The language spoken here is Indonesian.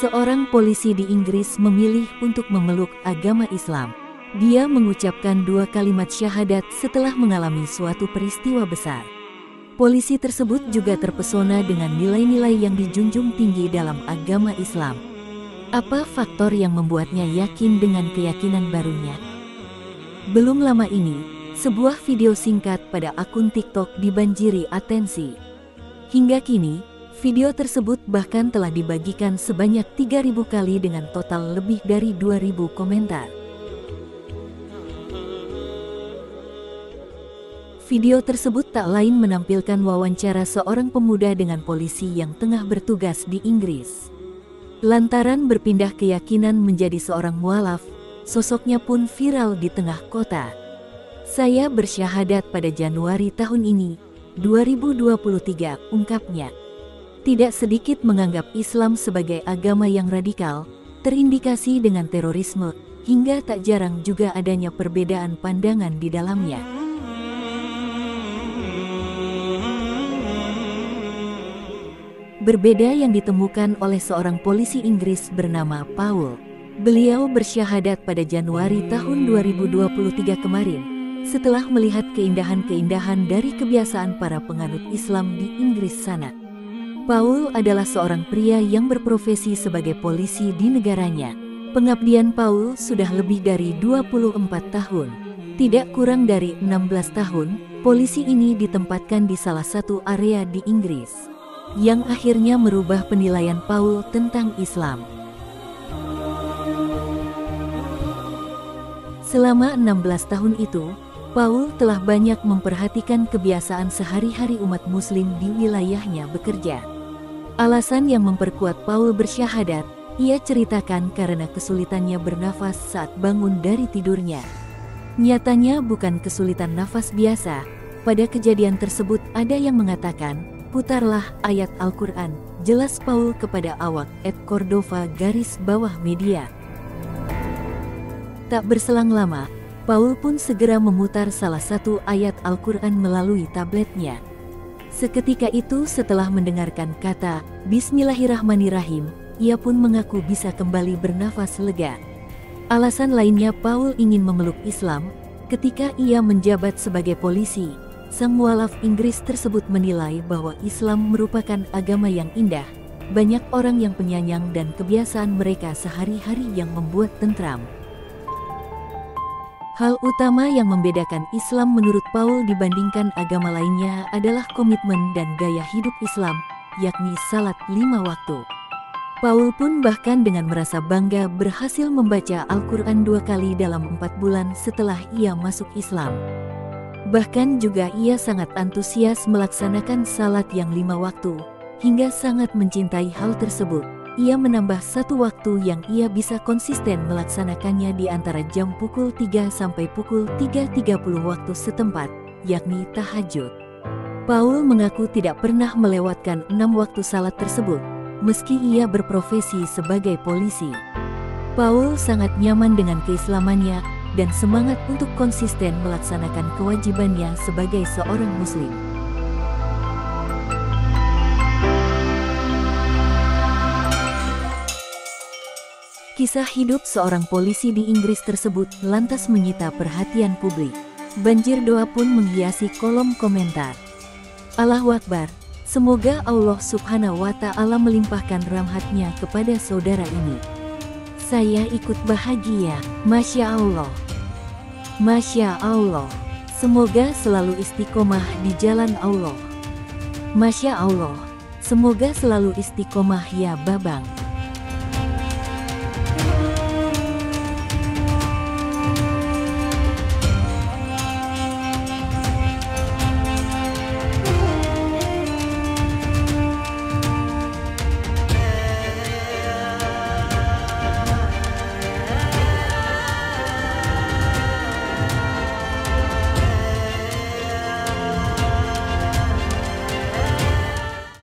Seorang polisi di Inggris memilih untuk memeluk agama Islam. Dia mengucapkan 2 kalimat syahadat setelah mengalami suatu peristiwa besar. Polisi tersebut juga terpesona dengan nilai-nilai yang dijunjung tinggi dalam agama Islam. Apa faktor yang membuatnya yakin dengan keyakinan barunya? Belum lama ini, sebuah video singkat pada akun TikTok dibanjiri atensi. Hingga kini, video tersebut bahkan telah dibagikan sebanyak 3.000 kali dengan total lebih dari 2.000 komentar. Video tersebut tak lain menampilkan wawancara seorang pemuda dengan polisi yang tengah bertugas di Inggris. Lantaran berpindah keyakinan menjadi seorang mualaf, sosoknya pun viral di tengah kota. Saya bersyahadat pada Januari tahun ini, 2023, ungkapnya. Tidak sedikit menganggap Islam sebagai agama yang radikal, terindikasi dengan terorisme, hingga tak jarang juga adanya perbedaan pandangan di dalamnya. Berbeda yang ditemukan oleh seorang polisi Inggris bernama Paul. Beliau bersyahadat pada Januari tahun 2023 kemarin, setelah melihat keindahan-keindahan dari kebiasaan para penganut Islam di Inggris sana. Paul adalah seorang pria yang berprofesi sebagai polisi di negaranya. Pengabdian Paul sudah lebih dari 24 tahun. Tidak kurang dari 16 tahun, polisi ini ditempatkan di salah satu area di Inggris, yang akhirnya merubah penilaian Paul tentang Islam. Selama 16 tahun itu, Paul telah banyak memperhatikan kebiasaan sehari-hari umat muslim di wilayahnya bekerja. Alasan yang memperkuat Paul bersyahadat, ia ceritakan karena kesulitannya bernafas saat bangun dari tidurnya. Nyatanya bukan kesulitan nafas biasa. Pada kejadian tersebut ada yang mengatakan, "Putarlah ayat Al-Quran," jelas Paul kepada awak @Cordova_media. Tak berselang lama, Paul pun segera memutar salah satu ayat Al-Quran melalui tabletnya. Seketika itu setelah mendengarkan kata Bismillahirrahmanirrahim, ia pun mengaku bisa kembali bernafas lega. Alasan lainnya Paul ingin memeluk Islam. Ketika ia menjabat sebagai polisi, sang mualaf Inggris tersebut menilai bahwa Islam merupakan agama yang indah, banyak orang yang penyayang dan kebiasaan mereka sehari-hari yang membuat tentram. Hal utama yang membedakan Islam menurut Paul dibandingkan agama lainnya adalah komitmen dan gaya hidup Islam, yakni salat 5 waktu. Paul pun bahkan dengan merasa bangga berhasil membaca Al-Quran 2 kali dalam 4 bulan setelah ia masuk Islam. Bahkan juga ia sangat antusias melaksanakan salat yang 5 waktu, hingga sangat mencintai hal tersebut. Ia menambah 1 waktu yang ia bisa konsisten melaksanakannya di antara jam pukul 3 sampai pukul 3.30 waktu setempat, yakni tahajud. Paul mengaku tidak pernah melewatkan 6 waktu salat tersebut, meski ia berprofesi sebagai polisi. Paul sangat nyaman dengan keislamannya dan semangat untuk konsisten melaksanakan kewajibannya sebagai seorang muslim. Kisah hidup seorang polisi di Inggris tersebut lantas menyita perhatian publik. Banjir doa pun menghiasi kolom komentar. Allahu Akbar, semoga Allah Subhanahu wa Ta'ala melimpahkan rahmat-Nya kepada saudara ini. Saya ikut bahagia, Masya Allah. Masya Allah, semoga selalu istiqomah di jalan Allah. Masya Allah, semoga selalu istiqomah ya Babang.